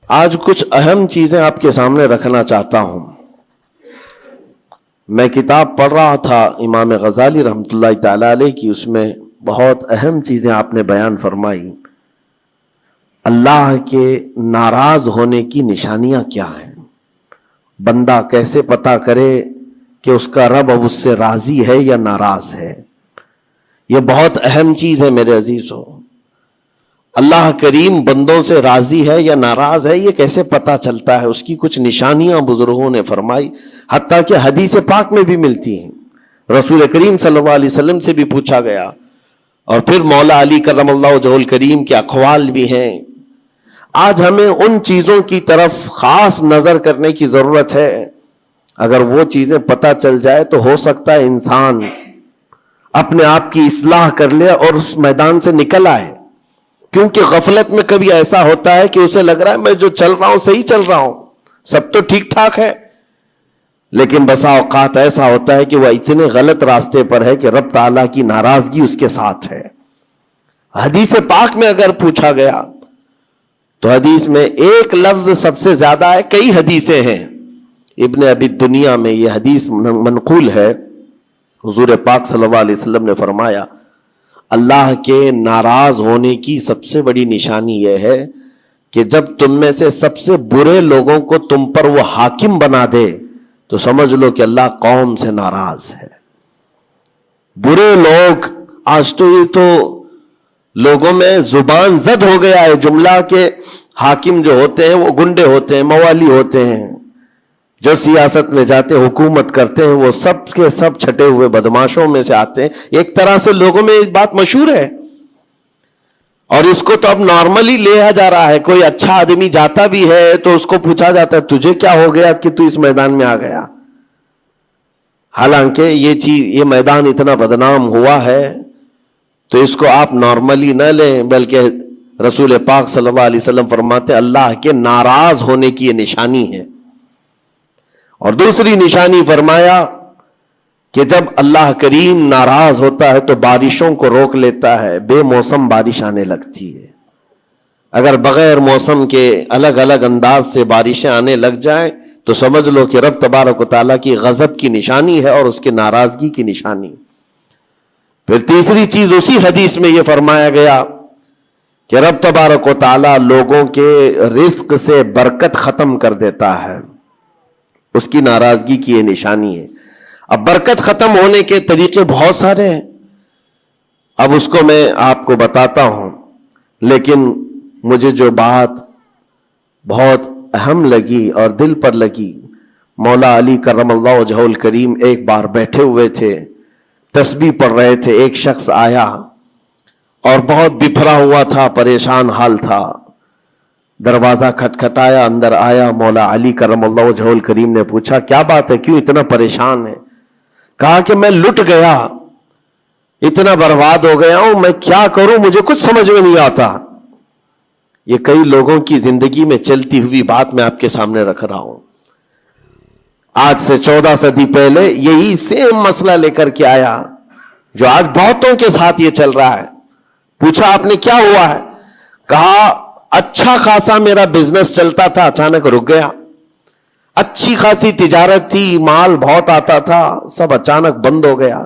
آج کچھ اہم چیزیں آپ کے سامنے رکھنا چاہتا ہوں۔ میں کتاب پڑھ رہا تھا امام غزالی رحمۃ اللہ تعالی علیہ کی، اس میں بہت اہم چیزیں آپ نے بیان فرمائی۔ اللہ کے ناراض ہونے کی نشانیاں کیا ہیں؟ بندہ کیسے پتا کرے کہ اس کا رب اب اس سے راضی ہے یا ناراض ہے؟ یہ بہت اہم چیز ہے میرے عزیزو۔ اللہ کریم بندوں سے راضی ہے یا ناراض ہے، یہ کیسے پتا چلتا ہے؟ اس کی کچھ نشانیاں بزرگوں نے فرمائی، حتیٰ کہ حدیث پاک میں بھی ملتی ہیں۔ رسول کریم صلی اللہ علیہ وسلم سے بھی پوچھا گیا، اور پھر مولا علی کرم اللہ وجہہ الکریم کے اقوال بھی ہیں۔ آج ہمیں ان چیزوں کی طرف خاص نظر کرنے کی ضرورت ہے۔ اگر وہ چیزیں پتہ چل جائے تو ہو سکتا ہے انسان اپنے آپ کی اصلاح کر لے اور اس میدان سے نکل آئے، کیونکہ غفلت میں کبھی ایسا ہوتا ہے کہ اسے لگ رہا ہے میں جو چل رہا ہوں صحیح چل رہا ہوں، سب تو ٹھیک ٹھاک ہے، لیکن بسا اوقات ایسا ہوتا ہے کہ وہ اتنے غلط راستے پر ہے کہ رب تعالیٰ کی ناراضگی اس کے ساتھ ہے۔ حدیث پاک میں اگر پوچھا گیا تو حدیث میں ایک لفظ سب سے زیادہ ہے، کئی حدیثیں ہیں۔ ابن ابی دنیا میں یہ حدیث منقول ہے، حضور پاک صلی اللہ علیہ وسلم نے فرمایا اللہ کے ناراض ہونے کی سب سے بڑی نشانی یہ ہے کہ جب تم میں سے سب سے برے لوگوں کو تم پر وہ حاکم بنا دے تو سمجھ لو کہ اللہ قوم سے ناراض ہے۔ برے لوگ، آج تو یہ تو لوگوں میں زبان زد ہو گیا ہے جملہ کہ حاکم جو ہوتے ہیں وہ گنڈے ہوتے ہیں، موالی ہوتے ہیں، جو سیاست میں جاتے حکومت کرتے ہیں وہ سب کے سب چھٹے ہوئے بدماشوں میں سے آتے ہیں۔ ایک طرح سے لوگوں میں ایک بات مشہور ہے، اور اس کو تو اب نارملی لیا جا رہا ہے۔ کوئی اچھا آدمی جاتا بھی ہے تو اس کو پوچھا جاتا ہے تجھے کیا ہو گیا کہ تو اس میدان میں آ گیا؟ حالانکہ یہ میدان اتنا بدنام ہوا ہے تو اس کو آپ نارملی نہ لیں، بلکہ رسول پاک صلی اللہ علیہ وسلم فرماتے اللہ کے ناراض ہونے کی یہ نشانی ہے۔ اور دوسری نشانی فرمایا کہ جب اللہ کریم ناراض ہوتا ہے تو بارشوں کو روک لیتا ہے، بے موسم بارش آنے لگتی ہے۔ اگر بغیر موسم کے الگ الگ انداز سے بارشیں آنے لگ جائیں تو سمجھ لو کہ رب تبارک و تعالیٰ کی غضب کی نشانی ہے اور اس کی ناراضگی کی نشانی۔ پھر تیسری چیز اسی حدیث میں یہ فرمایا گیا کہ رب تبارک و تعالیٰ لوگوں کے رزق سے برکت ختم کر دیتا ہے، اس کی ناراضگی کی یہ نشانی ہے۔ اب برکت ختم ہونے کے طریقے بہت سارے ہیں، اب اس کو میں آپ کو بتاتا ہوں، لیکن مجھے جو بات بہت اہم لگی اور دل پر لگی، مولا علی کرم اللہ وجہہ الکریم ایک بار بیٹھے ہوئے تھے، تسبیح پڑھ رہے تھے، ایک شخص آیا اور بہت بپھرا ہوا تھا، پریشان حال تھا۔ دروازہ کھٹکھٹایا، اندر آیا، مولا علی کرم اللہ وجہہ الکریم نے پوچھا کیا بات ہے، کیوں اتنا پریشان ہے؟ کہا کہ میں لٹ گیا، اتنا برباد ہو گیا ہوں، میں کیا کروں، مجھے کچھ سمجھ میں نہیں آتا۔ یہ کئی لوگوں کی زندگی میں چلتی ہوئی بات میں آپ کے سامنے رکھ رہا ہوں۔ آج سے 14 صدی پہلے یہی سیم مسئلہ لے کر کے آیا جو آج بہتوں کے ساتھ یہ چل رہا ہے۔ پوچھا آپ نے کیا ہوا ہے؟ کہا اچھا خاصا میرا بزنس چلتا تھا، اچانک رک گیا۔ اچھی خاصی تجارت تھی، مال بہت آتا تھا، سب اچانک بند ہو گیا۔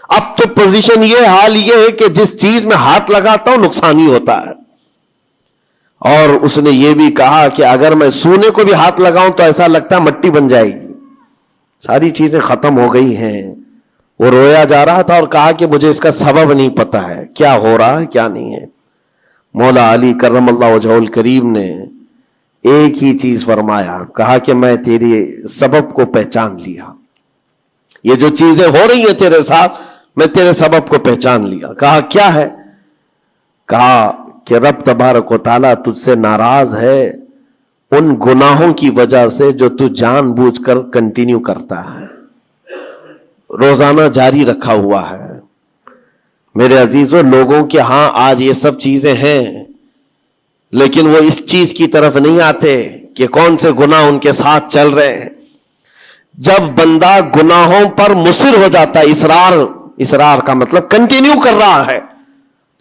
اب تو پوزیشن یہ، حال یہ ہے کہ جس چیز میں ہاتھ لگاتا ہوں نقصان ہی ہوتا ہے۔ اور اس نے یہ بھی کہا کہ اگر میں سونے کو بھی ہاتھ لگاؤں تو ایسا لگتا ہے مٹی بن جائے گی، ساری چیزیں ختم ہو گئی ہیں۔ وہ رویا جا رہا تھا اور کہا کہ مجھے اس کا سبب نہیں پتا ہے، کیا ہو رہا ہے کیا نہیں ہے۔ مولا علی کرم اللہ وجہہ الکریم نے ایک ہی چیز فرمایا، کہا کہ میں تیرے سبب کو پہچان لیا، یہ جو چیزیں ہو رہی ہیں تیرے ساتھ میں تیرے سبب کو پہچان لیا۔ کہا کیا ہے؟ کہا کہ رب تبارک و تعالیٰ تجھ سے ناراض ہے ان گناہوں کی وجہ سے جو تو جان بوجھ کر کنٹینیو کرتا ہے، روزانہ جاری رکھا ہوا ہے۔ میرے عزیزو، لوگوں کے ہاں آج یہ سب چیزیں ہیں، لیکن وہ اس چیز کی طرف نہیں آتے کہ کون سے گناہ ان کے ساتھ چل رہے ہیں۔ جب بندہ گناہوں پر مصر ہو جاتا ہے، اصرار کا مطلب کنٹینیو کر رہا ہے،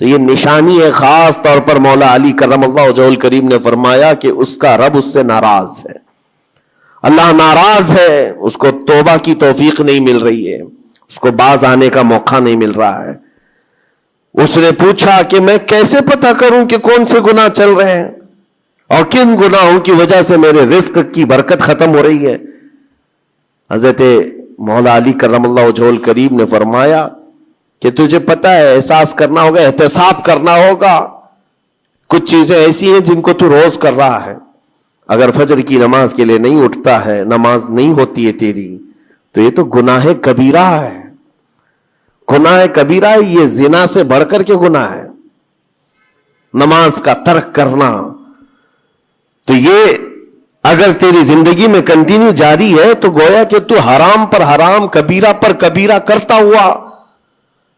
تو یہ نشانی ہے خاص طور پر مولا علی کرم اللہ وجہہ الکریم نے فرمایا کہ اس کا رب اس سے ناراض ہے، اللہ ناراض ہے، اس کو توبہ کی توفیق نہیں مل رہی ہے، اس کو باز آنے کا موقع نہیں مل رہا ہے۔ اس نے پوچھا کہ میں کیسے پتہ کروں کہ کون سے گناہ چل رہے ہیں اور کن گناہوں کی وجہ سے میرے رزق کی برکت ختم ہو رہی ہے؟ حضرت مولا علی کرم اللہ وجہہ الکریم نے فرمایا کہ تجھے پتہ ہے، احساس کرنا ہوگا، احتساب کرنا ہوگا، کچھ چیزیں ایسی ہیں جن کو تو روز کر رہا ہے، اگر فجر کی نماز کے لیے نہیں اٹھتا ہے، نماز نہیں ہوتی ہے تیری، تو یہ تو گناہ کبیرہ ہے، گناہ کبیرہ ہے، یہ زنا سے بڑھ کر کے گناہ ہے نماز کا ترک کرنا۔ تو یہ اگر تیری زندگی میں کنٹینیو جاری ہے تو گویا کہ تو حرام پر حرام، کبیرہ پر کبیرہ کرتا ہوا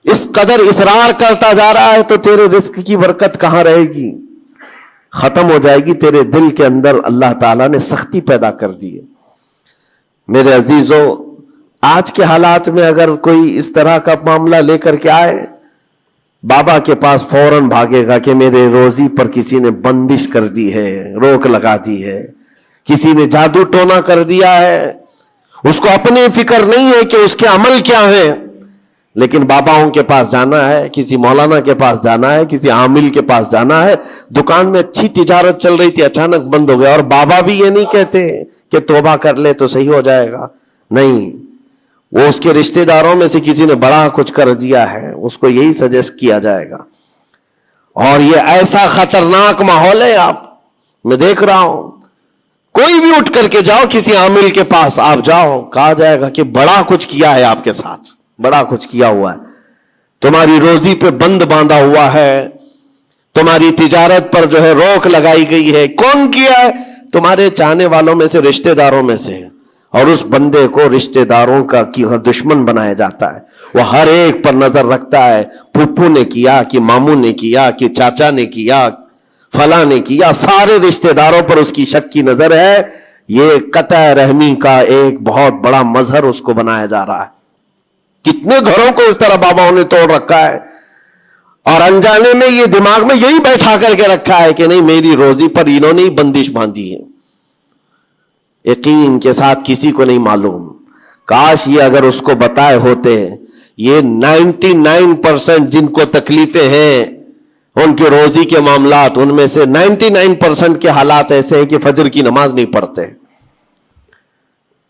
اس قدر اصرار کرتا جا رہا ہے، تو تیرے رزق کی برکت کہاں رہے گی؟ ختم ہو جائے گی۔ تیرے دل کے اندر اللہ تعالیٰ نے سختی پیدا کر دی ہے۔ میرے عزیزو، آج کے حالات میں اگر کوئی اس طرح کا معاملہ لے کر کے آئے، بابا کے پاس فوراً بھاگے گا کہ میرے روزی پر کسی نے بندش کر دی ہے، روک لگا دی ہے، کسی نے جادو ٹونا کر دیا ہے۔ اس کو اپنی فکر نہیں ہے کہ اس کے عمل کیا ہے، لیکن باباؤں کے پاس جانا ہے، کسی مولانا کے پاس جانا ہے، کسی عامل کے پاس جانا ہے۔ دکان میں اچھی تجارت چل رہی تھی، اچانک بند ہو گیا، اور بابا بھی یہ نہیں کہتے کہ توبہ کر لے تو صحیح ہو جائے گا، نہیں، وہ اس کے رشتہ داروں میں سے کسی نے بڑا کچھ کر دیا ہے، اس کو یہی سجیسٹ کیا جائے گا۔ اور یہ ایسا خطرناک ماحول ہے، میں دیکھ رہا ہوں، کوئی بھی اٹھ کر کے جاؤ کسی عامل کے پاس آپ جاؤ، کہا جائے گا کہ بڑا کچھ کیا ہے آپ کے ساتھ، بڑا کچھ کیا ہوا ہے، تمہاری روزی پہ بند باندھا ہوا ہے، تمہاری تجارت پر جو ہے روک لگائی گئی ہے۔ کون کیا ہے؟ تمہارے چاہنے والوں میں سے، رشتہ داروں میں سے، اور اس بندے کو رشتہ داروں کا دشمن بنایا جاتا ہے۔ وہ ہر ایک پر نظر رکھتا ہے، پھپھو نے کیا کہ ماموں نے کیا کہ چاچا نے کیا، فلاں نے کیا، سارے رشتہ داروں پر اس کی شک کی نظر ہے۔ یہ قطع رحمی کا ایک بہت بڑا مظہر اس کو بنایا جا رہا ہے۔ کتنے گھروں کو اس طرح باباؤں نے توڑ رکھا ہے، اور انجانے میں یہ دماغ میں یہی بیٹھا کر کے رکھا ہے کہ نہیں، میری روزی پر انہوں نے ہی بندش باندھی ہے۔ یقین کے ساتھ کسی کو نہیں معلوم، کاش یہ اگر اس کو بتائے ہوتے، یہ 99% جن کو تکلیفیں ہیں ان کی روزی کے معاملات، ان میں سے 99% کے حالات ایسے ہیں کہ فجر کی نماز نہیں پڑھتے۔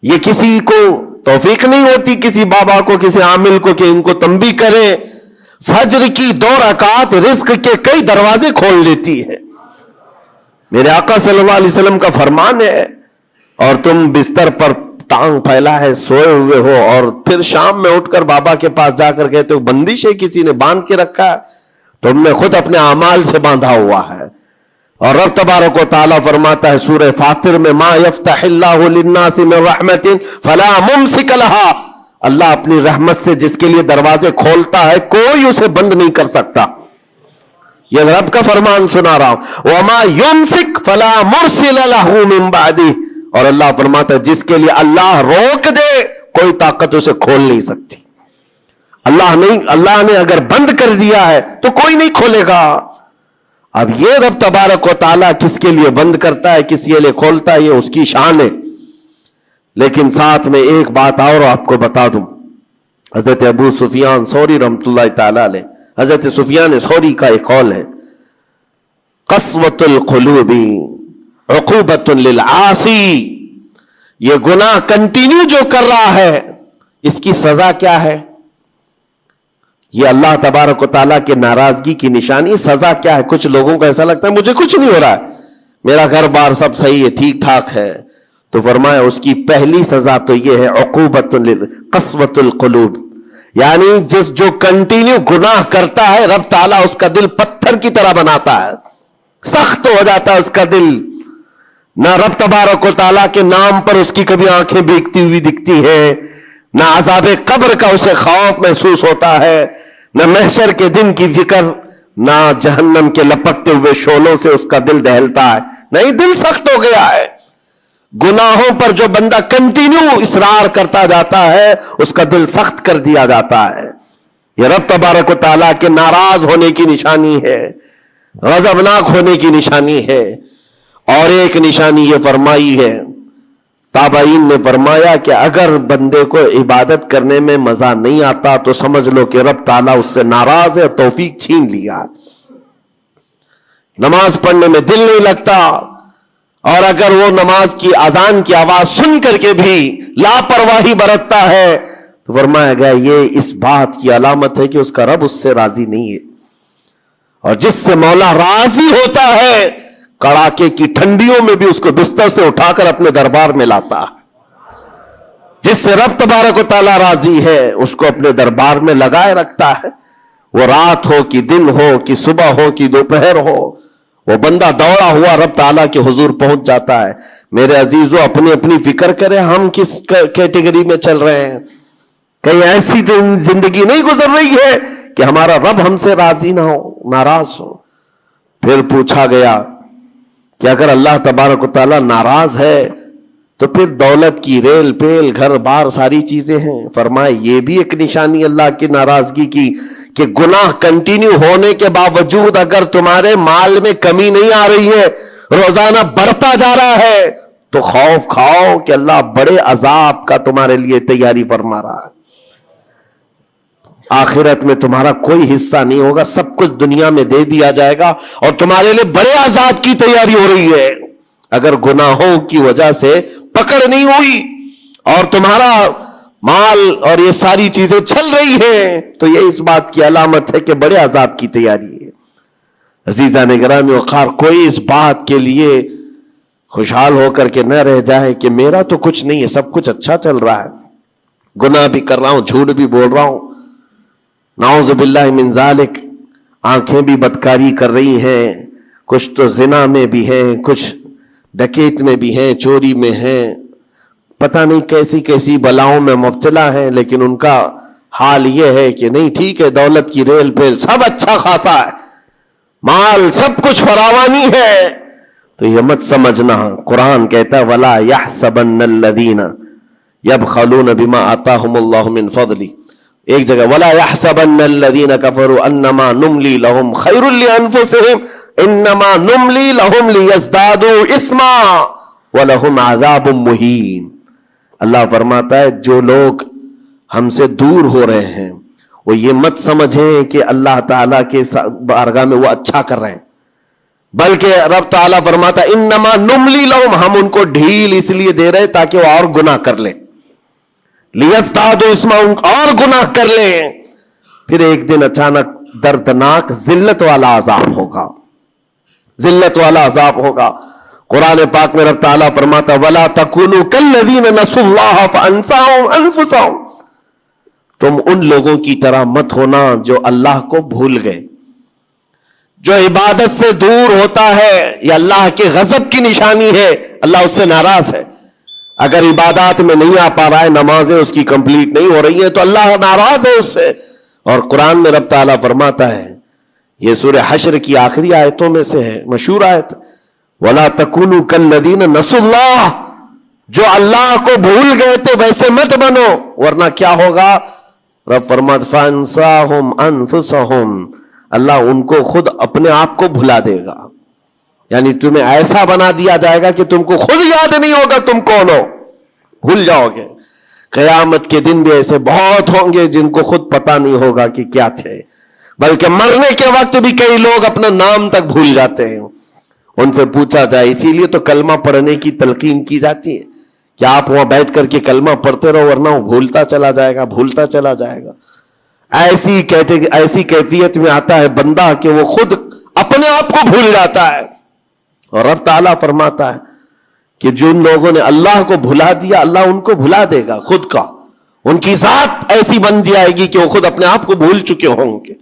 یہ کسی کو توفیق نہیں ہوتی، کسی بابا کو، کسی عامل کو، کہ ان کو تنبیہ کریں۔ فجر کی 2 رکعات رزق کے کئی دروازے کھول دیتی ہے۔ میرے آقا صلی اللہ علیہ وسلم کا فرمان ہے، اور تم بستر پر ٹانگ پھیلا ہے سوئے ہوئے ہو، اور پھر شام میں اٹھ کر بابا کے پاس جا کر کہتے ہو بندش ہے، کسی نے باندھ کے رکھا ہے، تم نے خود اپنے اعمال سے باندھا ہوا ہے۔ اور رب تبارک و تعالیٰ فرماتا ہے سورہ فاطر میں، ما یفتح اللہ للناس من رحمت فلا ممسک لها، اللہ اپنی رحمت سے جس کے لیے دروازے کھولتا ہے کوئی اسے بند نہیں کر سکتا۔ یہ رب کا فرمان سنا رہا ہوں، وما یمسک فلا مرسل له من بعدہ، اور اللہ فرماتا ہے جس کے لیے اللہ روک دے کوئی طاقت اسے کھول نہیں سکتی۔ اللہ نے اگر بند کر دیا ہے تو کوئی نہیں کھولے گا۔ اب یہ رب تبارک و تعالیٰ کس کے لیے بند کرتا ہے، کس کے لیے کھولتا ہے، یہ اس کی شان ہے۔ لیکن ساتھ میں ایک بات اور آپ کو بتا دوں، حضرت ابو سفیان ثوری رحمۃ اللہ تعالی علیہ، حضرت سفیان ثوری کا ایک قول ہے، قسوۃ القلوب عقوبۃ للعاصی، یہ گناہ کنٹینیو جو کر رہا ہے اس کی سزا کیا ہے؟ یہ اللہ تبارک و تعالیٰ کے ناراضگی کی نشانی، سزا کیا ہے؟ کچھ لوگوں کو ایسا لگتا ہے مجھے کچھ نہیں ہو رہا ہے، میرا گھر بار سب صحیح ہے، ٹھیک ٹھاک ہے، تو فرمایا اس کی پہلی سزا تو یہ ہے عقوبۃ قسوۃ القلوب، یعنی جو کنٹینیو گناہ کرتا ہے رب تعالیٰ اس کا دل پتھر کی طرح بناتا ہے، سخت ہو جاتا ہے اس کا دل، نہ رب تبارک و تعالیٰ کے نام پر اس کی کبھی آنکھیں بھیگتی ہوئی دکھتی ہیں، نہ عذاب قبر کا اسے خوف محسوس ہوتا ہے، نہ محشر کے دن کی فکر، نہ جہنم کے لپکتے ہوئے شعلوں سے اس کا دل دہلتا ہے، نہیں، دل سخت ہو گیا ہے۔ گناہوں پر جو بندہ کنٹینیو اصرار کرتا جاتا ہے اس کا دل سخت کر دیا جاتا ہے۔ یہ رب تبارک و تعالیٰ کے ناراض ہونے کی نشانی ہے، غضبناک ہونے کی نشانی ہے۔ اور ایک نشانی یہ فرمائی ہے، تابعین نے فرمایا کہ اگر بندے کو عبادت کرنے میں مزہ نہیں آتا تو سمجھ لو کہ رب تعالیٰ اس سے ناراض ہے، توفیق چھین لیا۔ نماز پڑھنے میں دل نہیں لگتا، اور اگر وہ نماز کی اذان کی آواز سن کر کے بھی لاپرواہی برتتا ہے تو فرمایا گیا یہ اس بات کی علامت ہے کہ اس کا رب اس سے راضی نہیں ہے۔ اور جس سے مولا راضی ہوتا ہے کڑاکے کی ٹھنڈیوں میں بھی اس کو بستر سے اٹھا کر اپنے دربار میں لاتا ہے۔ جس سے رب تبارک و تعالیٰ راضی ہے اس کو اپنے دربار میں لگائے رکھتا ہے، وہ رات ہو کہ دن ہو کہ صبح ہو کہ دوپہر ہو، وہ بندہ دوڑا ہوا رب تعالیٰ کے حضور پہنچ جاتا ہے۔ میرے عزیزو، اپنی اپنی فکر کریں ہم کس کیٹیگری میں چل رہے ہیں۔ کہیں ایسی زندگی نہیں گزر رہی ہے کہ ہمارا رب ہم سے راضی نہ ہو، ناراض ہو۔ پھر پوچھا گیا کہ اگر اللہ تبارک و تعالیٰ ناراض ہے تو پھر دولت کی ریل پیل گھر بار ساری چیزیں ہیں۔ فرمائے یہ بھی ایک نشانی اللہ کی ناراضگی کی کہ گناہ کنٹینیو ہونے کے باوجود اگر تمہارے مال میں کمی نہیں آ رہی ہے، روزانہ بڑھتا جا رہا ہے، تو خوف کھاؤ کہ اللہ بڑے عذاب کا تمہارے لیے تیاری فرما رہا ہے۔ آخرت میں تمہارا کوئی حصہ نہیں ہوگا، سب کچھ دنیا میں دے دیا جائے گا اور تمہارے لیے بڑے عذاب کی تیاری ہو رہی ہے۔ اگر گناہوں کی وجہ سے پکڑ نہیں ہوئی اور تمہارا مال اور یہ ساری چیزیں چل رہی ہیں تو یہ اس بات کی علامت ہے کہ بڑے عذاب کی تیاری ہے۔ عزیزان گرامی وقار، کوئی اس بات کے لیے خوشحال ہو کر کے نہ رہ جائے کہ میرا تو کچھ نہیں ہے، سب کچھ اچھا چل رہا ہے، گناہ بھی کر رہا ہوں، جھوٹ بھی بول رہا ہوں، نعوذ باللہ من ذالک، آنکھیں بھی بدکاری کر رہی ہیں، کچھ تو زنا میں بھی ہیں، کچھ ڈکیت میں بھی ہیں، چوری میں ہیں، پتہ نہیں کیسی کیسی بلاؤں میں مبتلا ہیں، لیکن ان کا حال یہ ہے کہ نہیں ٹھیک ہے، دولت کی ریل پیل سب اچھا خاصا ہے، مال سب کچھ فراوانی ہے، تو یہ مت سمجھنا۔ قرآن کہتا ہے وَلَا يَحْسَبَنَّ الَّذِينَ يَبْخَلُونَ بِمَا آتَاهُمُ اللَّهُ مِنْ فَضْلِهِ، ایک جگہ وَلَا يَحْسَبَنَّ الَّذِينَ كَفَرُوا أَنَّمَا نُمْلِي لَهُمْ خَيْرٌ لِأَنفُسِهِمْ إِنَّمَا نُمْلِي لَهُمْ لِيَزْدَادُوا إِثْمًا وَلَهُمْ عَذَابٌ مُهِينٌ۔ اللہ فرماتا ہے جو لوگ ہم سے دور ہو رہے ہیں وہ یہ مت سمجھیں کہ اللہ تعالیٰ کے بارگاہ میں وہ اچھا کر رہے ہیں، بلکہ رب تعالیٰ فرماتا ہے انما نملی لہم، ہم ان کو ڈھیل اس لیے دے رہے تاکہ وہ اور گناہ کر لیں، لیزدادوا اسما، اور گناہ کر لیں۔ پھر ایک دن اچانک دردناک ذلت والا عذاب ہوگا، ذلت والا عذاب ہوگا۔ قرآن پاک میں رب تعالیٰ فرماتا وَلَا تَكُونُوا كَالَّذِينَ نَسُوا اللَّهَ فَأَنسَاهُمْ أَنفُسَهُمْ، تم ان لوگوں کی طرح مت ہونا جو اللہ کو بھول گئے۔ جو عبادت سے دور ہوتا ہے یہ اللہ کے غضب کی نشانی ہے، اللہ اس سے ناراض ہے۔ اگر عبادات میں نہیں آ پا رہا ہے، نمازیں اس کی کمپلیٹ نہیں ہو رہی ہیں تو اللہ ناراض ہے اس سے۔ اور قرآن میں رب تعالیٰ فرماتا ہے، یہ سورہ حشر کی آخری آیتوں میں سے ہے، مشہور آیت، وَلَا تَكُونُوا كَالَّذِينَ نَسُوا اللَّهَ، جو اللہ کو بھول گئے تھے ویسے مت بنو، ورنہ کیا ہوگا؟ رب فرماتا فَأَنسَاهُمْ أَنفُسَهُمْ، اللہ ان کو خود اپنے آپ کو بھلا دے گا، یعنی تمہیں ایسا بنا دیا جائے گا کہ تم کو خود یاد نہیں ہوگا تم کون ہو، بھول جاؤ گے۔ قیامت کے دن بھی ایسے بہت ہوں گے جن کو خود پتا نہیں ہوگا کہ کیا تھے، بلکہ مرنے کے وقت بھی کئی لوگ اپنا نام تک بھول جاتے ہیں۔ ان سے پوچھا جائے، اسی لیے تو کلمہ پڑھنے کی تلقین کی جاتی ہے کہ آپ وہاں بیٹھ کر کے کلمہ پڑھتے رہو، ورنہ وہ بھولتا چلا جائے گا، بھولتا چلا جائے گا۔ ایسی کیفیت میں آتا ہے بندہ کہ وہ خود اپنے آپ کو بھول جاتا ہے۔ اور رب تعالیٰ فرماتا ہے کہ جن لوگوں نے اللہ کو بھلا دیا اللہ ان کو بھلا دے گا خود کا، ان کی ذات ایسی بن جائے گی کہ وہ خود اپنے آپ کو بھول چکے ہوں گے۔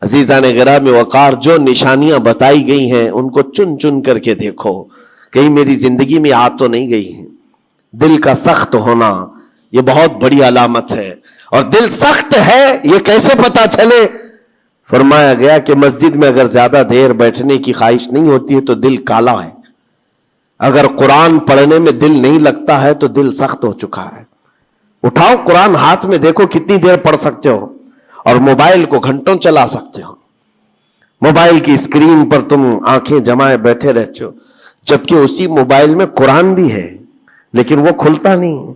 عزیزان گرامی وقار، جو نشانیاں بتائی گئی ہیں ان کو چن چن کر کے دیکھو، کہیں میری زندگی میں آ تو نہیں گئی ہیں۔ دل کا سخت ہونا یہ بہت بڑی علامت ہے، اور دل سخت ہے یہ کیسے پتا چلے؟ فرمایا گیا کہ مسجد میں اگر زیادہ دیر بیٹھنے کی خواہش نہیں ہوتی ہے تو دل کالا ہے، اگر قرآن پڑھنے میں دل نہیں لگتا ہے تو دل سخت ہو چکا ہے۔ اٹھاؤ قرآن ہاتھ میں، دیکھو کتنی دیر پڑھ سکتے ہو، اور موبائل کو گھنٹوں چلا سکتے ہو. موبائل کی اسکرین پر تم آنکھیں جمائے بیٹھے رہتے ہو، جبکہ اسی موبائل میں قرآن بھی ہے لیکن وہ کھلتا نہیں ہے.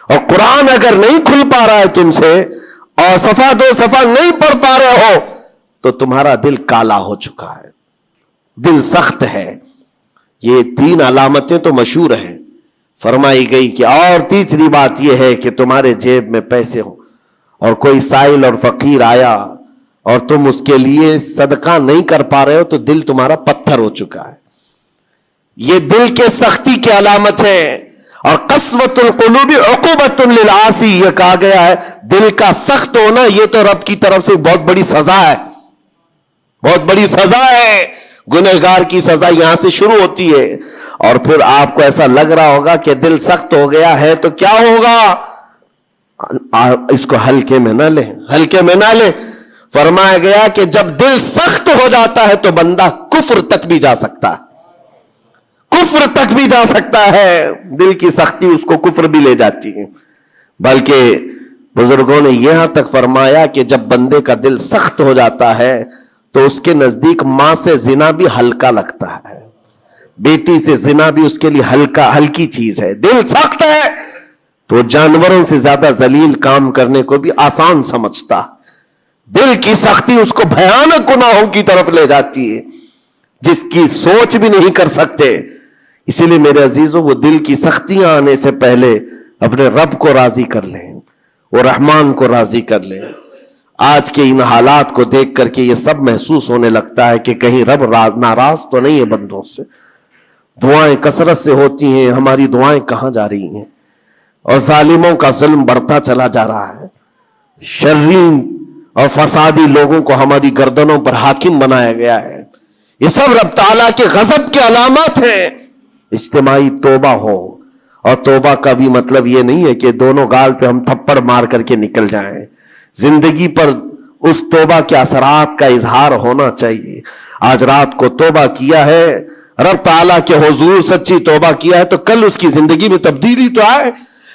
اور قرآن اگر نہیں کھل پا رہا ہے تم سے، اور صفحہ دو صفحہ نہیں پڑھ پا رہے ہو، تو تمہارا دل کالا ہو چکا ہے، دل سخت ہے. یہ 3 علامتیں تو مشہور ہیں. فرمائی گئی کہ اور تیسری بات یہ ہے کہ تمہارے جیب میں پیسے ہوں اور کوئی سائل اور فقیر آیا اور تم اس کے لیے صدقہ نہیں کر پا رہے ہو تو دل تمہارا پتھر ہو چکا ہے. یہ دل کے سختی کی علامت ہے. اور قسوۃ القلوب عقوبۃ للعاصی، یہ کہا گیا ہے دل کا سخت ہونا یہ تو رب کی طرف سے بہت بڑی سزا ہے، بہت بڑی سزا ہے. گنہگار کی سزا یہاں سے شروع ہوتی ہے. اور پھر آپ کو ایسا لگ رہا ہوگا کہ دل سخت ہو گیا ہے تو کیا ہوگا، اس کو ہلکے میں نہ لیں، ہلکے میں نہ لیں. فرمایا گیا کہ جب دل سخت ہو جاتا ہے تو بندہ کفر تک بھی جا سکتا ہے، کفر تک بھی جا سکتا ہے. دل کی سختی اس کو کفر بھی لے جاتی ہے. بلکہ بزرگوں نے یہاں تک فرمایا کہ جب بندے کا دل سخت ہو جاتا ہے تو اس کے نزدیک ماں سے زنا بھی ہلکا لگتا ہے، بیٹی سے زنا بھی اس کے لیے ہلکی چیز ہے. دل سخت ہے تو جانوروں سے زیادہ ذلیل کام کرنے کو بھی آسان سمجھتا. دل کی سختی اس کو بھیانک گناہوں کی طرف لے جاتی ہے جس کی سوچ بھی نہیں کر سکتے. اسی لیے میرے عزیزوں، وہ دل کی سختیاں آنے سے پہلے اپنے رب کو راضی کر لیں، وہ رحمان کو راضی کر لیں. آج کے ان حالات کو دیکھ کر کے یہ سب محسوس ہونے لگتا ہے کہ کہیں رب ناراض تو نہیں ہے بندوں سے. دعائیں کثرت سے ہوتی ہیں، ہماری دعائیں کہاں جا رہی ہیں؟ اور ظالموں کا ظلم بڑھتا چلا جا رہا ہے. شرین اور فسادی لوگوں کو ہماری گردنوں پر حاکم بنایا گیا ہے. یہ سب رب تعالیٰ کے غضب کے علامات ہیں. اجتماعی توبہ ہو، اور توبہ کا بھی مطلب یہ نہیں ہے کہ دونوں گال پہ ہم تھپڑ مار کر کے نکل جائیں. زندگی پر اس توبہ کے اثرات کا اظہار ہونا چاہیے. آج رات کو توبہ کیا ہے، رب تعالیٰ کے حضور سچی توبہ کیا ہے تو کل اس کی زندگی میں تبدیلی تو آئے.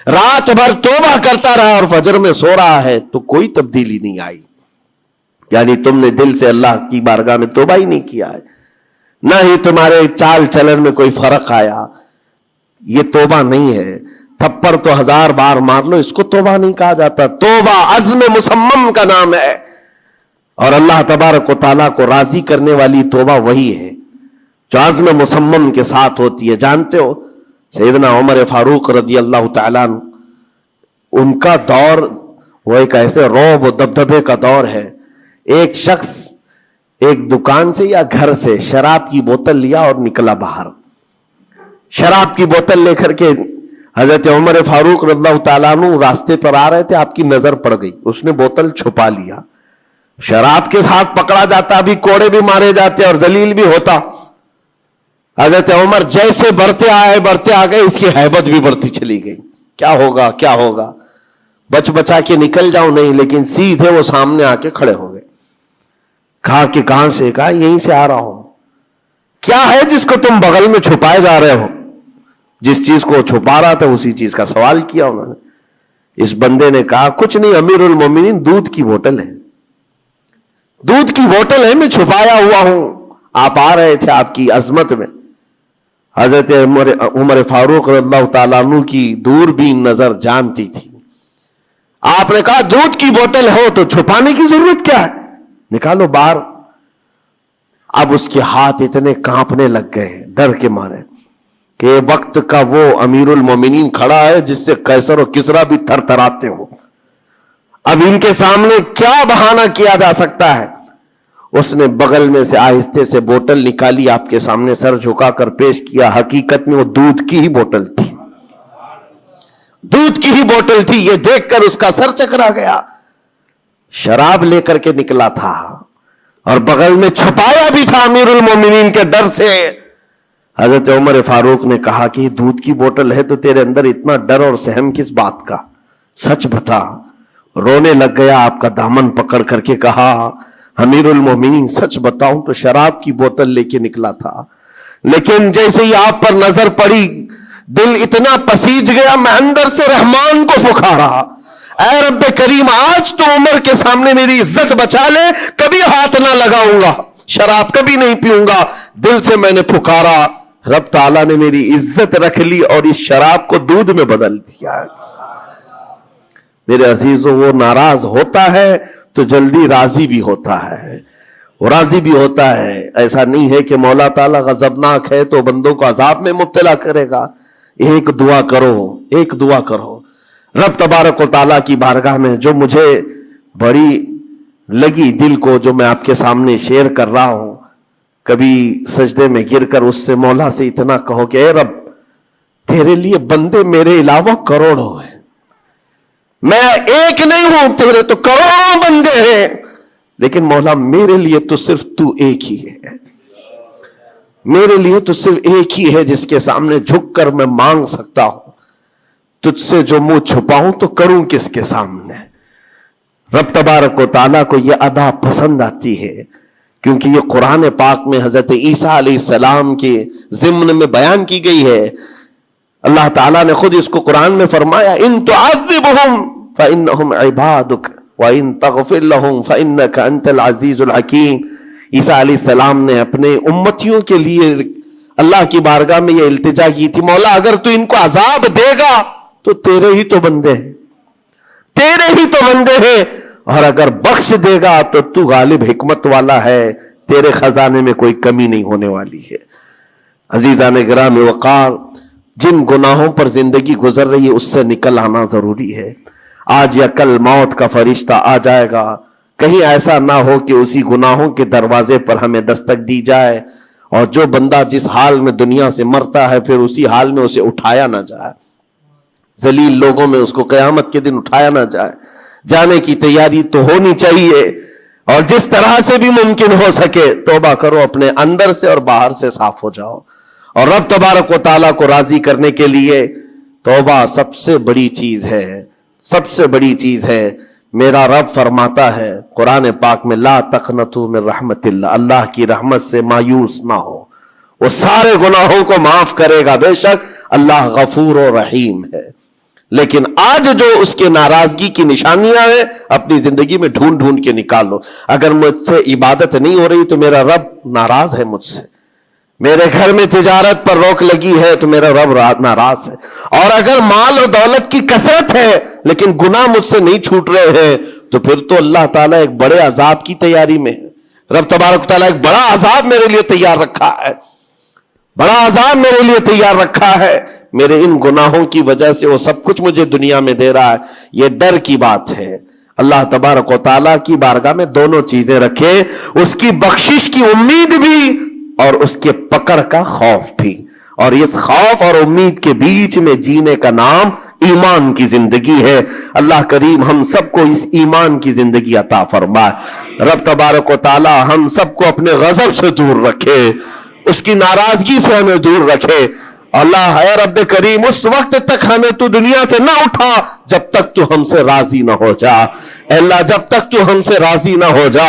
رات بھر توبہ کرتا رہا اور فجر میں سو رہا ہے تو کوئی تبدیلی نہیں آئی، یعنی تم نے دل سے اللہ کی بارگاہ میں توبہ ہی نہیں کیا ہے، نہ ہی تمہارے چال چلن میں کوئی فرق آیا. یہ توبہ نہیں ہے. تھپڑ تو 1000 بار مار لو، اس کو توبہ نہیں کہا جاتا. توبہ عزم مصمم کا نام ہے، اور اللہ تبارک و تعالیٰ کو راضی کرنے والی توبہ وہی ہے جو عزم مصمم کے ساتھ ہوتی ہے. جانتے ہو سیدنا عمر فاروق رضی اللہ تعالیٰ عنہ، ان کا دور وہ ایک ایسے رعب و دبدبے کا دور ہے. ایک شخص ایک دکان سے یا گھر سے شراب کی بوتل لیا اور نکلا باہر. شراب کی بوتل لے کر کے حضرت عمر فاروق رضی اللہ تعالیٰ عنہ راستے پر آ رہے تھے، آپ کی نظر پڑ گئی، اس نے بوتل چھپا لیا. شراب کے ساتھ پکڑا جاتا، ابھی کوڑے بھی مارے جاتے اور ذلیل بھی ہوتا. حضرت عمر جیسے بڑھتے آ گئے، اس کی ہیبت بھی بڑھتی چلی گئی. کیا ہوگا کیا ہوگا، بچ بچا کے نکل جاؤں نہیں، لیکن سیدھے وہ سامنے آ کے کھڑے ہو گئے. کہا کہ کہاں سے؟ کہا یہیں سے آ رہا ہوں. کیا ہے جس کو تم بغل میں چھپائے جا رہے ہو؟ جس چیز کو چھپا رہا تھا اسی چیز کا سوال کیا انہوں نے. اس بندے نے کہا کچھ نہیں امیر المومنین، دودھ کی بوتل ہے، دودھ کی بوتل ہے، میں چھپایا ہوا ہوں، آپ آ رہے تھے آپ کی عظمت میں. حضرت عمر فاروق رضی اللہ تعالیٰ عنہ کی دوربین نظر جانتی تھی. آپ نے کہا دودھ کی بوتل ہو تو چھپانے کی ضرورت کیا ہے، نکالو باہر. اب اس کے ہاتھ اتنے کانپنے لگ گئے ڈر کے مارے کہ وقت کا وہ امیر المومنین کھڑا ہے جس سے قیصر و کسریٰ بھی تھر تھراتے ہو. اب ان کے سامنے کیا بہانہ کیا جا سکتا ہے؟ اس نے بغل میں سے آہستہ سے بوتل نکالی، آپ کے سامنے سر جھکا کر پیش کیا. حقیقت میں وہ دودھ کی ہی بوتل تھی، دودھ کی ہی بوتل تھی. یہ دیکھ کر اس کا سر چکرا گیا. شراب لے کر کے نکلا تھا اور بغل میں چھپایا بھی تھا امیر المومنین کے ڈر سے. حضرت عمر فاروق نے کہا کہ دودھ کی بوتل ہے تو تیرے اندر اتنا ڈر اور سہم کس بات کا، سچ بتا. رونے لگ گیا، آپ کا دامن پکڑ کر کے کہا امیر المومنین سچ بتاؤں تو شراب کی بوتل لے کے نکلا تھا، لیکن جیسے ہی آپ پر نظر پڑی دل اتنا پسیج گیا، میں اندر سے رحمان کو پکارا، اے رب کریم آج تو عمر کے سامنے میری عزت بچا لے, کبھی ہاتھ نہ لگاؤں گا, شراب کبھی نہیں پیوں گا. دل سے میں نے پکارا, رب تعالیٰ نے میری عزت رکھ لی اور اس شراب کو دودھ میں بدل دیا. میرے عزیزوں, وہ ناراض ہوتا ہے تو جلدی راضی بھی ہوتا ہے, وہ راضی بھی ہوتا ہے. ایسا نہیں ہے کہ مولا تعالیٰ غضبناک ہے تو بندوں کو عذاب میں مبتلا کرے گا. ایک دعا کرو, ایک دعا کرو. رب تبارک و تعالیٰ کی بارگاہ میں جو مجھے بڑی لگی دل کو, جو میں آپ کے سامنے شیئر کر رہا ہوں, کبھی سجدے میں گر کر اس سے مولا سے اتنا کہو کہ اے رب تیرے لیے بندے میرے علاوہ کروڑوں ہیں, میں ایک نہیں ہوں, تیرے تو کروڑوں بندے ہیں, لیکن مولا میرے لیے تو صرف تو ایک ہی ہے. میرے لیے تو صرف ایک ہی ہے جس کے سامنے جھک کر میں مانگ سکتا ہوں. تجھ سے جو منہ چھپاؤں تو کروں کس کے سامنے. رب تبارک و تعالیٰ کو یہ ادا پسند آتی ہے, کیونکہ یہ قرآن پاک میں حضرت عیسیٰ علیہ السلام کے ضمن میں بیان کی گئی ہے. اللہ تعالیٰ نے خود اس کو قرآن میں فرمایا, ان تعذبہم فإنہم عبادک وإن تغفر لہم فإنک انت العزیز الحکیم. عیسیٰ علیہ السلام نے اپنے امتیوں کے لیے اللہ کی بارگاہ میں یہ التجا کی تھی, مولا اگر تو ان کو عذاب دے گا تو تیرے ہی تو بندے ہیں, تیرے ہی تو بندے ہیں, اور اگر بخش دے گا تو تو غالب حکمت والا ہے, تیرے خزانے میں کوئی کمی نہیں ہونے والی ہے. عزیزان گرامی وقار, جن گناہوں پر زندگی گزر رہی ہے اس سے نکل آنا ضروری ہے. آج یا کل موت کا فرشتہ آ جائے گا, کہیں ایسا نہ ہو کہ اسی گناہوں کے دروازے پر ہمیں دستک دی جائے, اور جو بندہ جس حال میں دنیا سے مرتا ہے پھر اسی حال میں اسے اٹھایا نہ جائے, ذلیل لوگوں میں اس کو قیامت کے دن اٹھایا نہ جائے. جانے کی تیاری تو ہونی چاہیے, اور جس طرح سے بھی ممکن ہو سکے توبہ کرو, اپنے اندر سے اور باہر سے صاف ہو جاؤ. اور رب تبارک و تعالیٰ کو راضی کرنے کے لیے توبہ سب سے بڑی چیز ہے, سب سے بڑی چیز ہے. میرا رب فرماتا ہے قرآن پاک میں, لا تقنطوا من رحمت اللہ, اللہ کی رحمت سے مایوس نہ ہو, وہ سارے گناہوں کو معاف کرے گا, بے شک اللہ غفور و رحیم ہے. لیکن آج جو اس کے ناراضگی کی نشانیاں ہیں اپنی زندگی میں ڈھونڈ ڈھونڈ کے نکالو. اگر مجھ سے عبادت نہیں ہو رہی تو میرا رب ناراض ہے مجھ سے, میرے گھر میں تجارت پر روک لگی ہے تو میرا رب ناراض ہے, اور اگر مال و دولت کی کثرت ہے لیکن گناہ مجھ سے نہیں چھوٹ رہے ہیں تو پھر تو اللہ تعالیٰ ایک بڑے عذاب کی تیاری میں ہے. رب تبارک تعالیٰ ایک بڑا عذاب میرے لیے تیار رکھا ہے, بڑا عذاب میرے لیے تیار رکھا ہے. میرے ان گناہوں کی وجہ سے وہ سب کچھ مجھے دنیا میں دے رہا ہے. یہ ڈر کی بات ہے. اللہ تبارک و تعالیٰ کی بارگاہ میں دونوں چیزیں رکھے, اس کی بخشش کی امید بھی اور اس کے پکڑ کا خوف بھی. اور اس خوف اور امید کے بیچ میں جینے کا نام ایمان کی زندگی ہے. اللہ کریم ہم سب کو اس ایمان کی زندگی عطا فرمائے. رب تبارک و تعالیٰ ہم سب کو اپنے غضب سے دور رکھے, اس کی ناراضگی سے ہمیں دور رکھے. اللہ اے رب کریم اس وقت تک ہمیں تو دنیا سے نہ اٹھا جب تک تو ہم سے راضی نہ ہو جا. اے اللہ جب تک تو ہم سے راضی نہ ہو جا,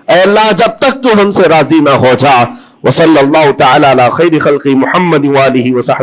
اے اللہ جب تک تو ہم سے راضی نہ ہو جا. وصلی اللہ تعالی علی خیر خلق محمد وآلہ وصحبہ.